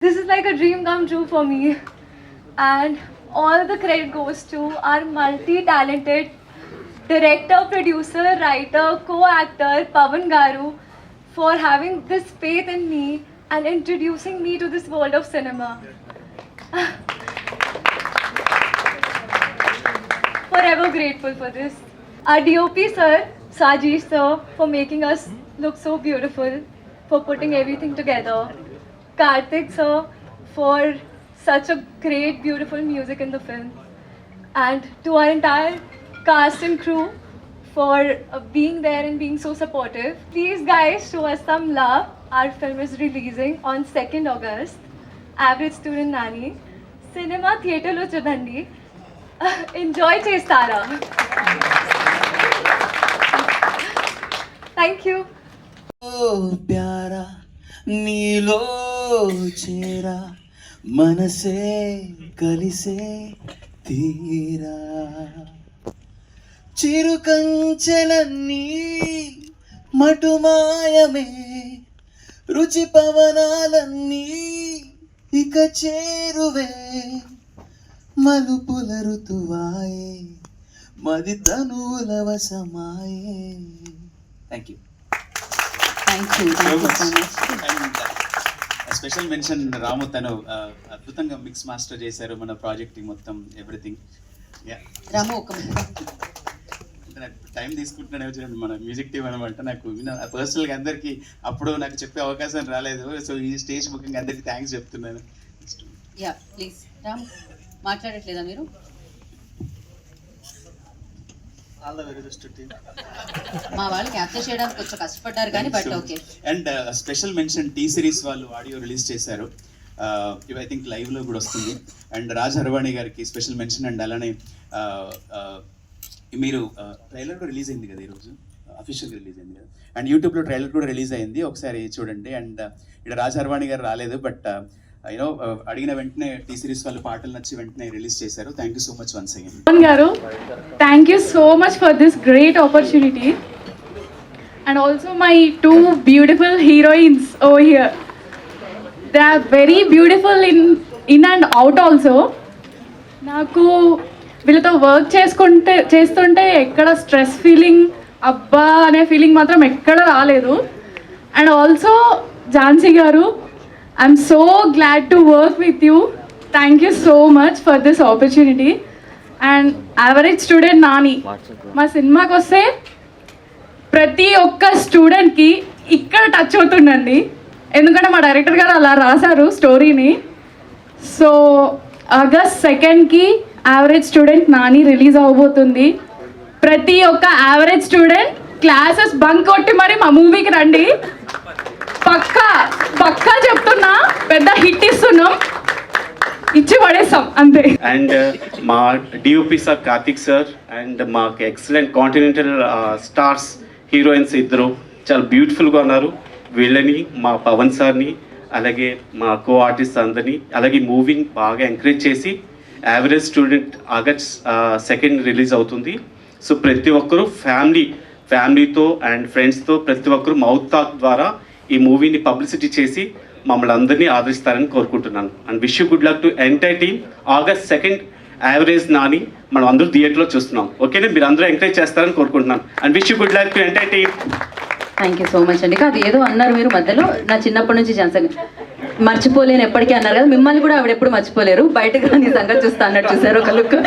This is like a dream come true for me. And all the credit goes to our multi-talented director, producer, writer, co-actor Pavan Garu for having this faith in me and introducing me to this world of cinema. Forever grateful for this. Our DOP sir, Sajish sir, for making us look so beautiful, for putting everything together. Karthik sir, for such a great, beautiful music in the film. And to our entire cast and crew for being there and being so supportive. Please guys, show us some love. Our film is releasing on 2nd August. Average Student Nani. Cinema theatre lo chudandi. Enjoy chestara. Thank you. Oh, प्यारा नीलो चेहरा मनसे కలిసే తీరా చిరుకంచెలన్నీ మటుమాయమే రుచి పవనాలన్నీ ఇక చేరువే మలుపుల ఋతువాయే మది తనువుల వశమాయే thank you so much. Special mention Ramu తను అద్భుతంగా మిక్స్ మాస్టర్ చేశారు మన ప్రాజెక్ట్ మొత్తం ఎవ్రీథింగ్. రాము ఒక టైం తీసుకుంటున్నానే చూడండి మన మ్యూజిక్ టీం అనమాట. నాకు పర్సనల్గా అందరికీ అప్పుడు నాకు చెప్పే అవకాశం రాలేదు. సో ఈ స్టేజ్ బుకింగ్ అందరికీ థ్యాంక్స్ చెప్తున్నాను. యా ప్లీజ్ రాము మాట్లాడట్లేదా మీరు? మా వాళ్ళు క్యాప్చర్ చేయడానికి కొంచెం కష్టపడ్డారు కానీ but okay. And special mention T series వాళ్ళు ఆడియో రిలీజ్ చేశారు. ఇవి ఐ థింక్ లైవ్లో కూడా వస్తుంది. అండ్ రాజ్ హర్వాణి గారికి స్పెషల్ మెన్షన్. అండ్ అలానే మీరు ట్రైలర్ కూడా రిలీజ్ అయింది కదా ఈరోజు, అఫీషియల్గా రిలీజ్ అయింది కదా. అండ్ యూట్యూబ్లో ట్రైలర్ కూడా రిలీజ్ అయింది, ఒకసారి చూడండి. అండ్ ఇక్కడ రాజ్ హర్వాణి గారు రాలేదు బట్ యూనో అడిగిన వెంటనే టీ సిరీస్ వాళ్ళు పాటలు నచ్చి వెంటనే రిలీజ్ చేశారు. Thank you so much once again. Pavan Garu, thank you so much for this great opportunity. And also my two beautiful heroines over here. They are very beautiful in and out also. నాకు వీళ్ళతో work చేస్తుంటే ఎక్కడ stress feeling అబ్బా అనే feeling మాత్రం ఎక్కడ రాలేదు. And also Jhansi గారు, I'm so glad to work with you. Thank you so much for this opportunity. And Average Student Nani, మా సినిమాకి వస్తే ప్రతి ఒక్క స్టూడెంట్కి ఇక్కడ టచ్ అవుతుండండి, ఎందుకంటే మా డైరెక్టర్ గారు అలా రాశారు స్టోరీని. So August 2nd average student Nani release అవ్వబోతుంది. ప్రతి ఒక్క యావరేజ్ స్టూడెంట్ క్లాసెస్ బంక్ కొట్టి మరి మా మూవీకి రండి. పక్కా చెప్తున్నా, పెద్ద హిట్ ఇస్తున్నాం, ఇచ్చి పడేస్తాం అంతే. అండ్ మా DOP sir Karthik sir and మాకు ఎక్సలెంట్ కాంటినెంటల్ స్టార్స్ హీరోయిన్స్ ఇద్దరు చాలా బ్యూటిఫుల్గా ఉన్నారు. వీళ్ళని మా పవన్ సార్ని అలాగే మా కో ఆర్టిస్ట్ అందరినీ అలాగే మూవీని బాగా ఎంకరేజ్ చేసి average student August 2nd release అవుతుంది. సో ప్రతి ఒక్కరూ ఫ్యామిలీతో అండ్ ఫ్రెండ్స్తో ప్రతి ఒక్కరు మౌత్ టాక్ ద్వారా ఈ మూవీని పబ్లిసిటీ చేసి మమ్మల్ని అందరినీ ఆదరిస్తారని కోరుకుంటున్నాను. And wish you good luck to entire team. August 2nd average Nani మనం అందరూ థియేటర్లో చూస్తున్నాం. ఓకేనా, మీరు అందరూ ఎంకరేజ్ చేస్తారని కోరుకుంటున్నాను. And wish you good luck to entire team. Thank you so much అండి. కాదు ఏదో అన్నారు మీరు మధ్యలో, నా చిన్నప్పటి నుంచి మర్చిపోలేను ఎప్పటికీ అన్నారు కదా, మిమ్మల్ని కూడా ఆవిడ ఎప్పుడు మర్చిపోలేరు. బయటకు నీ సంగతి చూస్తా అన్నట్టు చూసారు ఒక లుక్.